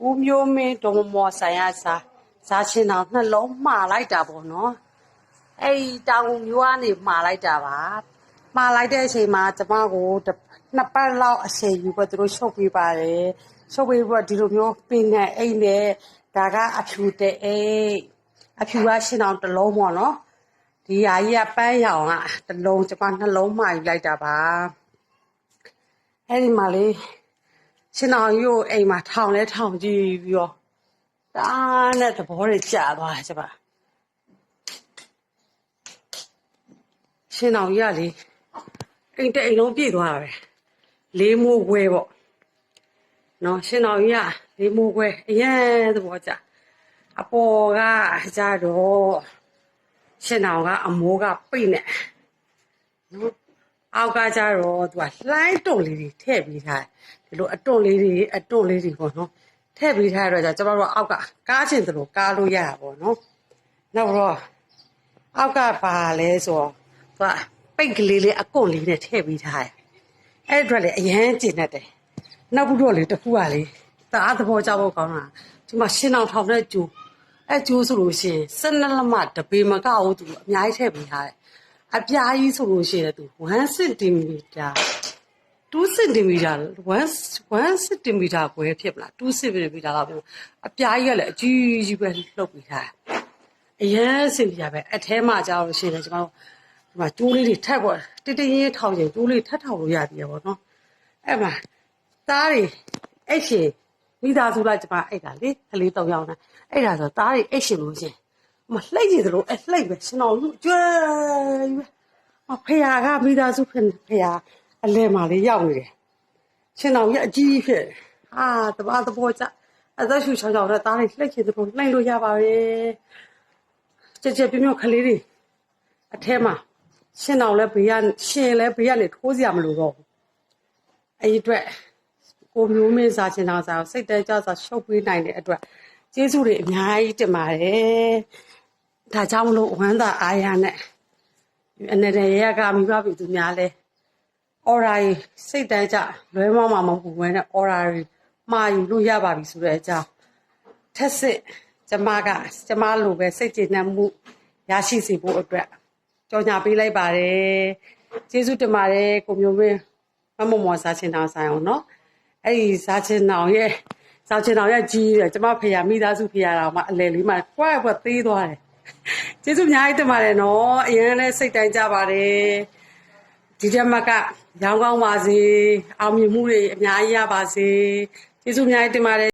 ဦးမျိုးမင်းတော်မော်ဆိုင်ရစားချင်းတော်နှလုံးမှားလိုက်တာပေါ့နော်အဲ့တောင်မျိုးကနေမှားလိုက်တာပါမှားလိုက်တဲ့အချိန်မှာကျမကိုနှစ်ပတ်လောက်အချိန်ယူပြီးသူတို့ရှုပ်ပေးပါတယ်ရှုပ်ပေးပြီးဒီလိုမျိုးပင်နဲ့အိမ်နဲ့ဒါကအဖြူတဲ့အိမ်အဖြူကရှင်းအောင်တစ်လုံးပေါ့နော်ဒီဟာကြီးကပန်းရောင်ကတစ်လုံးကျမနှလုံးမှားယူလိုက်တာပါအဲ့ဒီမှာလေးရှင်တော်ကြီးကိုအိမ်မှာထောင်လဲထောင်ကြည့်ပြီးတော့တားနဲ့သဘောတွေကျသွားတယ်ကျမရှင်တော်ကြီးကလေအိမ်တဲ့အိမ်လုံးပြည့်သွားတာပဲလေးမိုးခွဲပေါ့နော်ရှင်တော်ကြီးကလေးမိုးခွဲအရင်သဘောကျအပေါ်ကကြတော့ရှင်တော်ကအမိုးကပိတ်နေနော်အောက်ကကြတော့သူကလှိုင်းတုံလေးတွေထည့်ပြီးထားတယ်ဒီလိုအတွန့်လေးတွေပေါ့နော်ထည့်ပြီးထားရတော့ကျွန်တော်တို့အောက်ကကားချင်သလိုကားလို့ရတာပေါ့နော်နောက်တော့အောက်ကပါလဲဆိုတော့သူကပိတ်ကလေးလေးအကွန့်လေးနဲ့ထည့်ပြီးထားတယ်အဲ့အတွက်လေအရန်ကျင်တတ်တယ်နောက်ပြီးတော့လေတခုကလေတအားသဘောကျဖို့ကောင်းတာဒီမှာရှင်းအောင်ထောင်တဲ့ကျိုးအဲ့ကျိုးဆိုလို့ရှိရင်12လက်မတပေမကဘူးသူအများကြီးထည့်ပြီးထားတယ်အပြားကြီးဆိုလို့ရှိရင်သူ1 cm 2 cm 1 cm ခွဲဖြစ်မလား2 cm လောက်ပြောအပြားကြီးကလည်းအကြီးကြီးပဲလှုပ်ပြီးထားအရင်စင်ပြပဲအထဲမှာကြောက်လို့ရှိရင်ကျွန်တော်ဒီမှာကျိုးလေးတွေထပ်ပေါ့တတရင်းထောင်ရင်ကျိုးလေးထပ်ထောင်လို့ရပြီပေါ့နော်အဲ့မှာသားတွေအဲ့ရှင်မိသားစုလိုက်ကျွန်မအဲ့ဒါလေကလေး3ယောက်နဲ့အဲ့ဒါဆိုသားတွေအဲ့ရှင်လို့ရှင်မလှိတ်ကြည့်သလိုအဲ့လှိတ်ပဲရှင်တော်လူကျွဲကြီးပဲဖေယာကမိသားစုဖေယာအလဲမှာလေးရောက်နေတယ်ရှင်တော်ကြီးအကြီးကြီးဖြစ်ဟာတပါသဘောကျအသက်ရှူချောင်းချောင်းနဲ့သားတွေလှိတ်ချင်သလိုလှိတ်လို့ရပါပဲကြက်ပြင်းပြခလေးတွေအထဲမှာရှင်တော်လည်းဘေးကရှင်လည်းဘေးကနေထိုးစရာမလိုတော့ဘူးအဲ့ဒီအတွက်ကိုမျိုးမင်းစားချင်တော့စားစိတ်တဲကြစားရှုပ်ပေးနိုင်တဲ့အတွက်ကျေးဇူးတွေအများကြီးတင်ပါတယ်ဒါကြောင့်မလို့ဝမ်းသာအားရနဲ့အနေနဲ့ရကမိဘပြည်သူများလဲအော်ရာကြီးစိတ်တန်းကြလွဲမောင်းမှာမဟုတ်ဘူးဝဲနဲ့အော်ရာကြီးမှာယူလို့ရပါပြီဆိုတဲ့အကြောင်းထက်စစ်ကျမလိုပဲစိတ်ကျေနပ်မှုရရှိစေဖို့အတွက်ကြော်ညာပေးလိုက်ပါတယ်ကျေးဇူးတင်ပါတယ်ကိုမျိုးမင်းမမောစားချင်တောင်ဆိုင်အောင်နော်အဲ့ဒီစားချင်တောင်ရဲ့ကြီးတယ်ကျမဖေရမိသားစုဖေရတော်မှာအလဲလေးမှာကွက်သေးသွားတယ်ကျေးဇူးအများကြီးတင်ပါတယ်နော်အရင်လည်းစိတ်တိုင်းကြပါတယ်ဒီတက်မကရောင်းကောင်းပါစေအောင်မြင်မှုတွေအများကြီးရပါစေကျေးဇူးအများကြီးတင်ပါတယ်